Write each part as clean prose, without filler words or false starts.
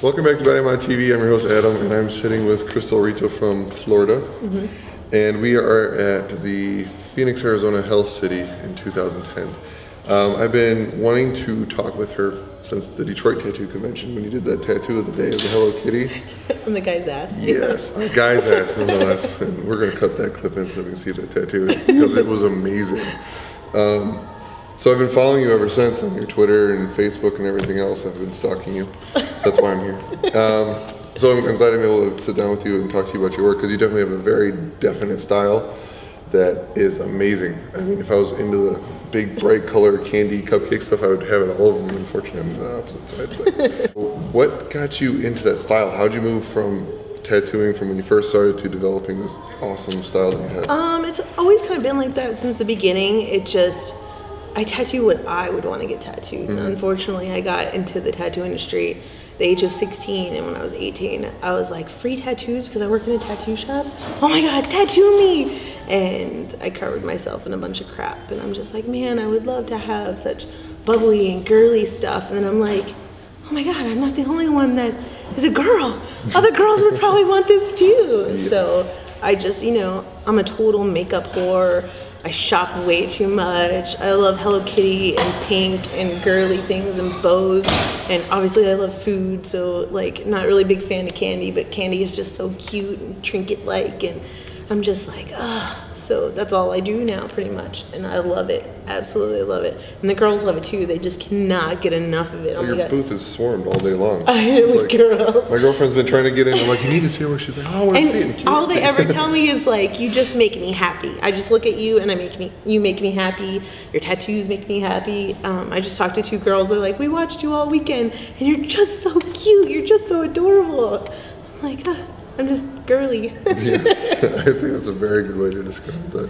Welcome back to Body Mind TV. I'm your host Adam, and I'm sitting with Kristel Oreto from Florida, and we are at the Phoenix, Arizona Hell City in 2010. I've been wanting to talk with her since the Detroit Tattoo Convention when you did that tattoo of the day of the Hello Kitty. On the guy's ass. Yes, on the guy's ass nonetheless. And we're going to cut that clip in so we can see that tattoo because it was amazing. So I've been following you ever since on your Twitter and Facebook and everything else. I've been stalking you. That's why I'm here. So I'm glad I'm able to sit down with you and talk to you about your work because you definitely have a very definite style that is amazing. I mean, if I was into the big bright color candy cupcake stuff, I would have it all over me. Unfortunately, I'm the opposite side. But what got you into that style? How'd you move from tattooing from when you first started to developing this awesome style that you had? It's always kind of been like that since the beginning. I tattoo what I would want to get tattooed. And unfortunately, I got into the tattoo industry at the age of 16, and when I was 18, I was like, free tattoos because I work in a tattoo shop? Oh my God, tattoo me! And I covered myself in a bunch of crap, and I'm just like, man, I would love to have such bubbly and girly stuff. And then I'm like, oh my God, I'm not the only one that is a girl. Other girls would probably want this too. Yes. So I just, I'm a total makeup whore. I shop way too much. I love Hello Kitty and pink and girly things and bows. And obviously I love food, so like not really a big fan of candy, but candy is just so cute and trinket-like, and I'm just like, so that's all I do now pretty much. And I love it, absolutely love it. And the girls love it too, they just cannot get enough of it. Oh, your booth is swarmed all day long. I know, with like, girls. My girlfriend's been trying to get in, I'm like, you need to see her. She's like, oh, I want to see it. All they ever tell me is like, you just make me happy. I just look at you and you make me happy. Your tattoos make me happy. I just talked to two girls, they're like, we watched you all weekend and you're just so cute, you're just so adorable. I'm like, I'm just girly. Yes, I think that's a very good way to describe that.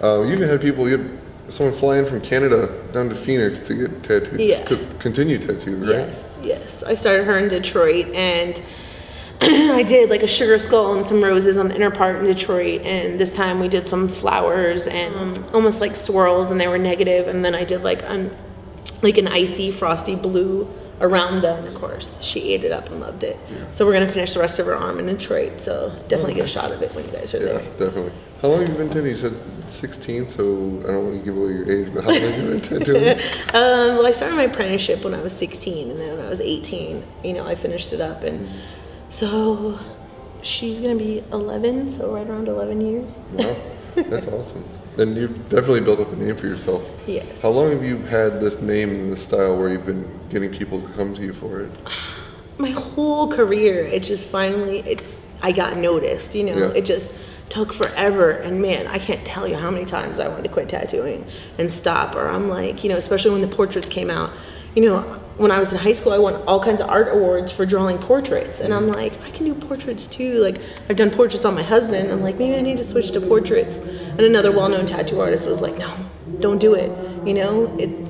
You even had someone fly in from Canada down to Phoenix to get tattooed, to continue tattooing, right? Yes. I started her in Detroit, and I did like a sugar skull and some roses on the inner part in Detroit, and this time we did some flowers and almost like swirls, and they were negative, and then I did like an icy frosty blue around them. Of course, she ate it up and loved it. Yeah. So we're gonna finish the rest of her arm in Detroit. So definitely get a shot of it when you guys are there. Yeah, definitely. How long have you been tattooing? You said 16, so I don't want to give away your age, but how long have you been tattooing? Well, I started my apprenticeship when I was 16, and then when I was 18, I finished it up, and so she's gonna be 11, so right around 11 years. Wow, that's awesome. And you've definitely built up a name for yourself. Yes. How long have you had this name and this style where you've been getting people to come to you for it? My whole career, it just finally, I got noticed, It just took forever, and man, I can't tell you how many times I wanted to quit tattooing and stop, or I'm like, especially when the portraits came out, when I was in high school, I won all kinds of art awards for drawing portraits, and I'm like, I can do portraits too. Like, I've done portraits on my husband. I'm like, maybe I need to switch to portraits. And another well-known tattoo artist was like, no, don't do it.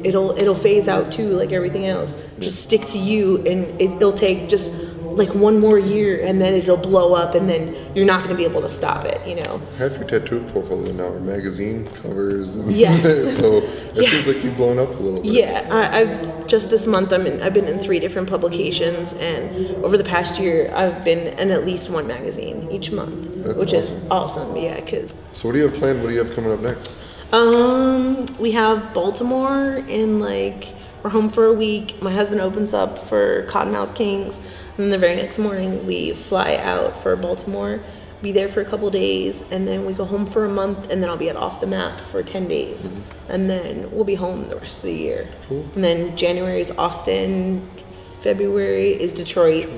It'll phase out too, like everything else. Just stick to you, and it'll take just like one more year, and then it'll blow up, and then you're not going to be able to stop it. Half your tattoo portfolio now are magazine covers. And yes. So it seems like you've blown up a little bit. Yeah, I've just this month I've been in 3 different publications, and over the past year I've been in at least 1 magazine each month. That's which awesome. Is awesome. Yeah, because. So what do you have planned? What do you have coming up next? We have Baltimore in we're home for a week. My husband opens up for Cottonmouth Kings. And then the very next morning, we fly out for Baltimore, be there for a couple days, and then we go home for a month, and then I'll be at Off the Map for 10 days. And then we'll be home the rest of the year. Cool. And then January is Austin, February is Detroit,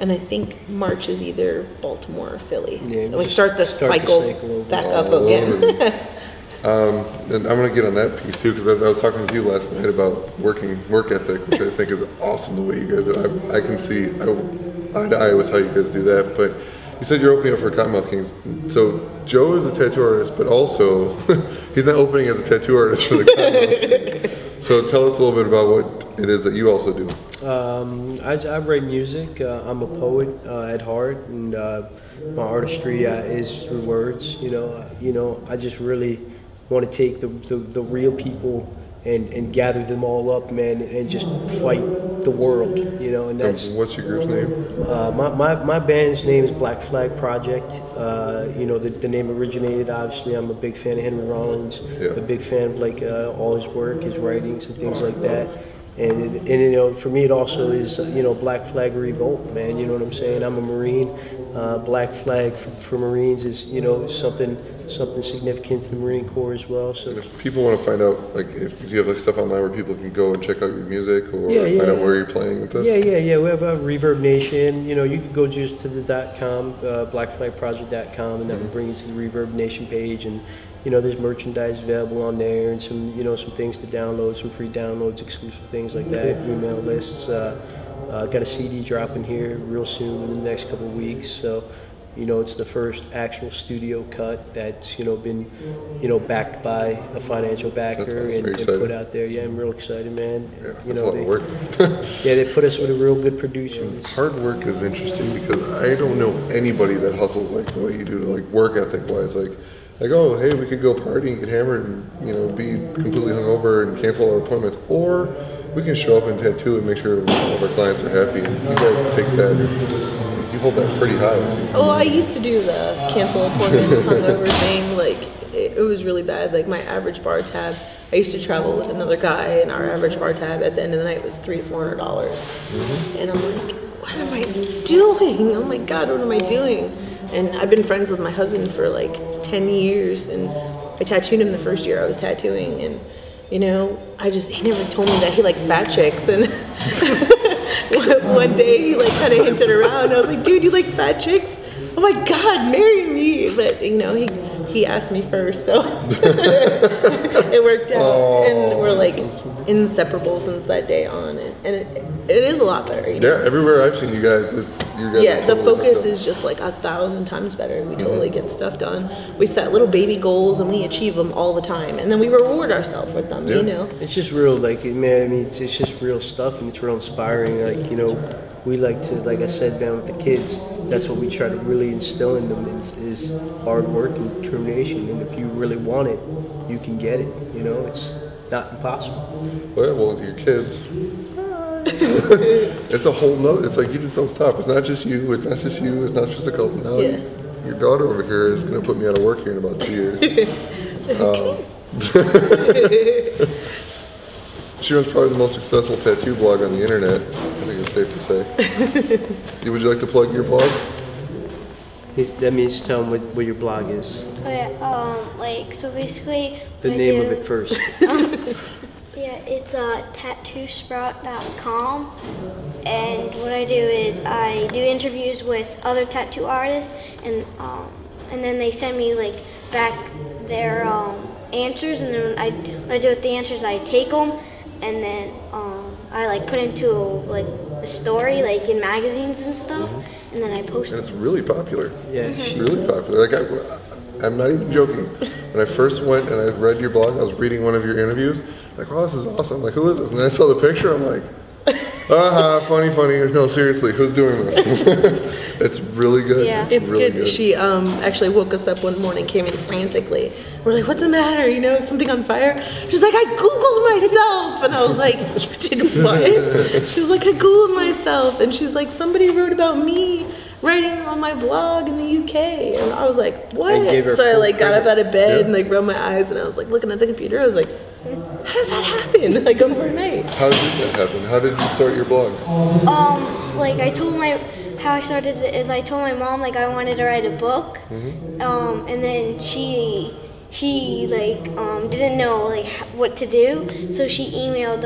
and I think March is either Baltimore or Philly. Yeah, so we start the cycle back up again. And I'm going to get on that piece too, because I was talking to you last night about work ethic, which I think is awesome the way you guys do. I can see eye to eye with how you guys do that. But you said you're opening up for Cottonmouth Kings. So Joe is a tattoo artist, but also he's not opening as a tattoo artist for the Cottonmouth Kings. So tell us a little bit about what it is that you also do. I write music. I'm a poet at heart, and my artistry is through words. I just really want to take the real people and gather them all up, man, and just fight the world, you know. And that's what's your group's name? My band's name is Black Flag Project. You know, the name originated, obviously, I'm a big fan of Henry Rollins, a big fan of like all his work, his writings and things like that. And you know, for me, it also is, you know, Black Flag Revolt, man. You know what I'm saying? I'm a Marine. Black Flag for Marines is, you know, something significant to the Marine Corps as well. So, and if people want to find out, like, if you have like stuff online where people can go and check out your music or find out where you're playing and stuff. Yeah. We have a Reverb Nation. You know, you can go just to the .com, blackflagproject.com, and that will bring you to the Reverb Nation page. And you know, there's merchandise available on there, and some, you know, some things to download, some free downloads, exclusive things like that, email lists. Got a CD dropping here real soon in the next couple of weeks. So, you know, it's the first actual studio cut that's, you know, been, you know, backed by a financial backer and put out there. Yeah, I'm real excited, man. Yeah, you that's know, a lot of work. Yeah, they put us with a real good producer. Hard work is interesting because I don't know anybody that hustles like the way you do, like work ethic wise. Like, oh, hey, we could go party and get hammered and, you know, be completely hungover and cancel our appointments, or we can show up and tattoo and make sure all of our clients are happy. And you guys take that, you hold that pretty high. Oh, I used to do the cancel appointment hungover thing. Like, it was really bad. Like, my average bar tab, I used to travel with another guy, and our average bar tab at the end of the night was $300 to $400. And I'm like, what am I doing? Oh my God, what am I doing? And I've been friends with my husband for like 10 years, and I tattooed him the first year I was tattooing, and you know, he never told me that he liked fat chicks, and one day he like kind of hinted around. I was like, dude, you like fat chicks? Oh my God, marry me. But you know, he asked me first, so it worked out. And we're like inseparable since that day on, and it is a lot better. You know? Yeah, everywhere I've seen you guys, the focus is just like 1,000 times better. We totally get stuff done. We set little baby goals and we achieve them all the time, and then we reward ourselves with them. You know, it's just real, like, man. I mean, it's just real stuff, and it's real inspiring. Like, you know, we like to, like I said, man, with the kids, that's what we try to really instill in them is hard work and determination. And if you really want it, you can get it. You know, it's not impossible. Well, your kids. It's a whole nother. It's like you just don't stop. It's not just you. It's not just you. It's not just a couple. Now your daughter over here is going to put me out of work here in about 2 years. She runs probably the most successful tattoo blog on the internet. I think it's safe to say. Would you like to plug your blog? That means tell them what your blog is. Oh yeah, like, so basically the name of it first. Yeah, it's tattoosprout.com, and what I do is I do interviews with other tattoo artists, and then they send me like back their answers, and then what I do with the answers, I take them, and then I like put into like a story, like in magazines and stuff, and then I post it. And it's really popular. Yeah, really popular. Like I'm not even joking. When I first went and I read your blog, I was reading one of your interviews. Like, oh, this is awesome. Like, who is this? And then I saw the picture. I'm like, funny. No, seriously, who's doing this? It's really good. Yeah, it's really good. She actually woke us up one morning, came in frantically. We're like, what's the matter? You know, is something on fire? She's like, I Googled myself. And I was like, you did what? She's like, I Googled myself. And she's like, somebody wrote about me writing on my blog in the UK. And I was like, what? So I like got up out of bed and like rubbed my eyes, and I was like looking at the computer. I was like, how does that happen? Like overnight. How did that happen? How did you start your blog? Like how I started is I told my mom like I wanted to write a book, and then she like didn't know like what to do, so she emailed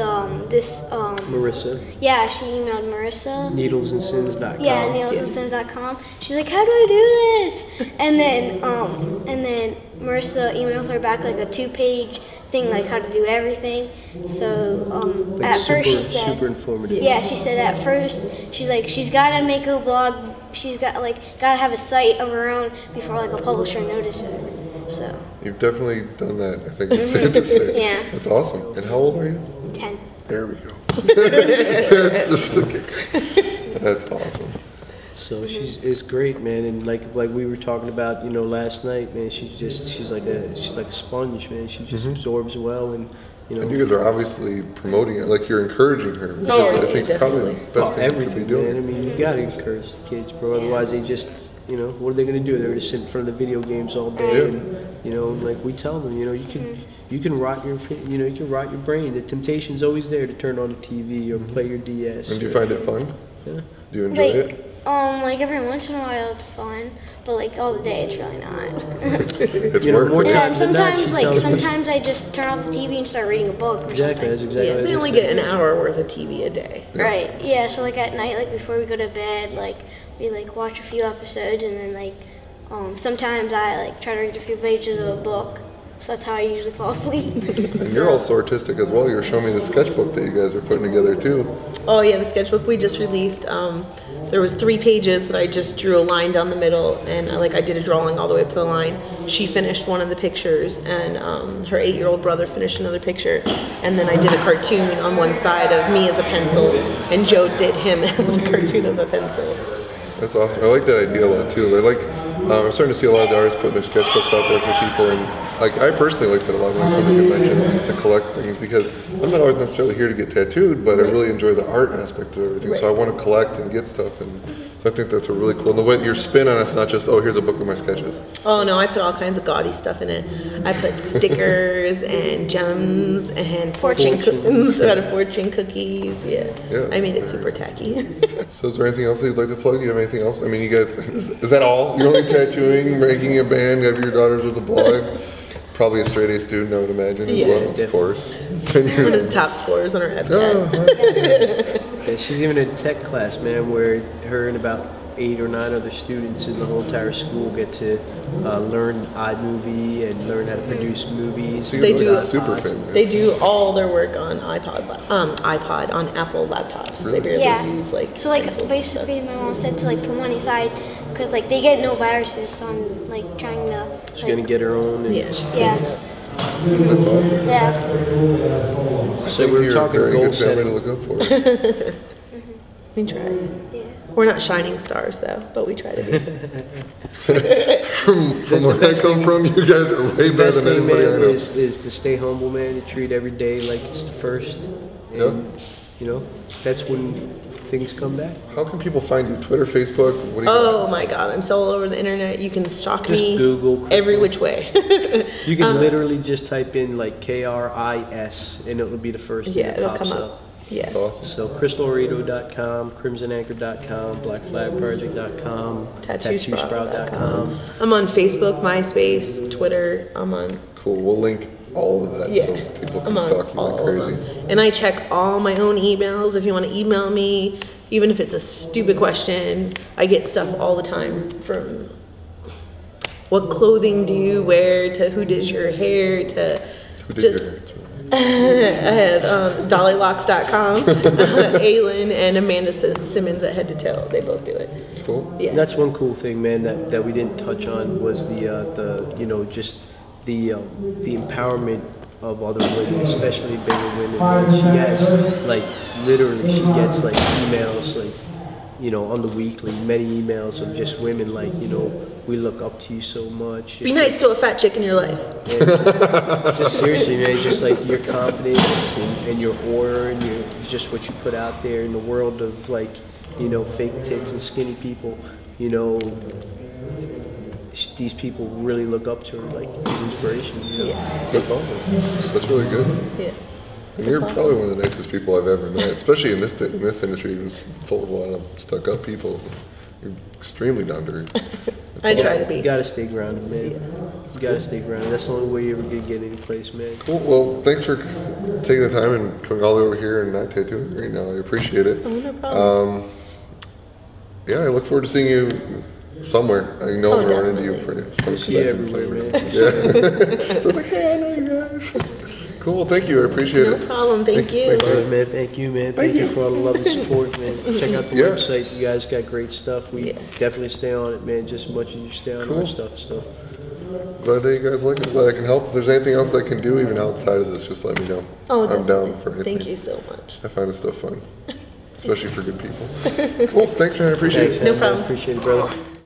Marissa. Yeah, she emailed Marissa. Needlesandsins.com. Yeah, needlesandsins.com. She's like, how do I do this? And then Marissa emailed her back like a 2-page thing, like how to do everything. So like at first she said, super informative. Yeah, she said at first she's like, she's gotta make a blog. She's gotta have a site of her own before like a publisher notices her. So you've definitely done that, I think it's safe to say. Yeah. That's awesome. And how old are you? 10. There we go. That's just the kicker. That's awesome. So it's great, man, and like we were talking about, you know, last night, man. She's like a sponge, man. She just absorbs well, and You know, And you guys are obviously promoting it, like you're encouraging her, which Oh, is, I yeah, think, definitely. probably the best thing you could be everything, doing. man. I mean, you gotta encourage the kids, bro. Otherwise, they just, you know, what are they gonna do? They're just sit in front of the video games all day, Yeah. and you know, like we tell them, you know, you can rot your, you know, you can rot your brain. The temptation's always there to turn on the TV or play your DS. And do you find it fun? Yeah. Do you enjoy Like, it? like every once in a while it's fun, but like all the day it's really not. It's You know, work. more right? Yeah, and times than not, sometimes she like tells me. sometimes I just turn off the TV and start reading a book or Exactly, that's something. exactly. Yeah, what they it only is. get an hour worth of TV a day. Right. Yeah. So like at night, like before we go to bed, like we like watch a few episodes, and then like sometimes I like try to read a few pages of a book. So that's how I usually fall asleep. And you're also artistic as well. You were showing me the sketchbook that you guys are putting together too. Oh yeah, the sketchbook we just released. There was 3 pages that I just drew a line down the middle, and I did a drawing all the way up to the line. She finished one of the pictures, and her 8-year-old brother finished another picture, and then I did a cartoon on one side of me as a pencil, and Joe did him as a cartoon of a pencil. That's awesome. I like that idea a lot too. I like. I'm starting to see a lot of the artists putting their sketchbooks out there for people, and like I personally like that a lot when I come to conventions, just to collect things because I'm not always necessarily here to get tattooed, but I really enjoy the art aspect of everything. So I want to collect and get stuff, and so I think that's a really cool. And the way your spin on it's not just here's a book of my sketches. Oh no, I put all kinds of gaudy stuff in it. I put stickers and gems and fortune cookies out of fortune cookies. Yeah, Yeah, I made it super tacky. So is there anything else that you'd like to plug? Do you have anything else? I mean, you guys, is that all? You're only tattooing, making a band, have your daughters with a blog? Probably a straight A student, I would imagine, as Yeah. well, of course. One of the top scorers on our FCAT. Yeah, she's even in a tech class, man, where her and about 8 or 9 other students in the whole entire school get to learn iMovie and learn how to produce movies. So They you're do- like a super fan. They do all their work on iPod, on Apple laptops. They barely Yeah. use like So like pencils and stuff. basically, my mom said to like put money aside because like they get no viruses. So I'm like trying to. She's gonna get her own. And Yeah, she's Yeah. saving up. That's awesome. Yeah. So we're You're talking a very goal good family setting. to look up for. We try. Yeah. We're not shining stars though, but we try to be. From where I come from, you guys are way better Best than thing, anybody I man, know. is to stay humble, man. To treat every day like it's the first. And, you know, that's when things come back. How can people find you? Twitter, Facebook? What do you Oh my God, I'm so all over the internet. You can stalk Just me Google every Kristel. which way. You can literally just type in like KRIS and it'll be the first thing Yeah, that it'll pops come up. up. Yeah. That's awesome. So KristelOreto.com, CrimsonAnchor.com, BlackFlagProject.com, TattooSprout.com. I'm on Facebook, MySpace, Twitter. I'm on. Cool. We'll link all of that Yeah. so people I'm can on stalk you all like of crazy. them. And I check all my own emails. If you want to email me, even if it's a stupid question, I get stuff all the time from what clothing do you wear to who does your hair to Who did just. your hair? I have dollylocks.com, Aylin and Amanda Simmons at Head to Toe. They both do it. Cool. Yeah. And that's one cool thing, man, that we didn't touch on was the you know, just the empowerment of other women, especially bigger women. Man. She has like literally she gets like emails like, you know, on the weekly, many emails of just women like, you know, we look up to you so much. Be nice to a fat chick in your life. Just seriously, man, just like your confidence and your aura and your just what you put out there in the world of like, you know, fake tits and skinny people, you know, these people really look up to her like as inspiration, you know. Yeah. That's awesome. That's really good. Yeah. And you're That's probably one of the nicest people I've ever met, especially in this industry. It's full of a lot of stuck-up people. You're extremely down to earth. I try to You be. gotta stay grounded, man. You gotta stay grounded. That's the only way you're ever gonna get any place, man. Cool. Well, thanks for taking the time and coming all the way over here and not tattooing right now. I appreciate it. Oh, no problem. Yeah, I look forward to seeing you somewhere. I know Oh, I'm running into you definitely. for some See you convention everywhere, somewhere. man. Yeah. So it's like, hey, I know you guys. Cool. Thank you. I appreciate No it. problem. Thank you. Thank All right, man. Thank you, man. Thank you for all the love and support, man. Check out the Yeah. website. You guys got great stuff. We Yeah. definitely stay on it, man, just as much as you stay on Cool. our stuff. So Glad that you guys like it. Glad I can help. If there's anything else I can do, even outside of this, just let me know. Oh, I'm definitely. down for anything. Thank you so much. I find this stuff fun, especially for good people. Cool. Thanks, man. I appreciate thanks, it. No man. problem. Appreciate it, brother.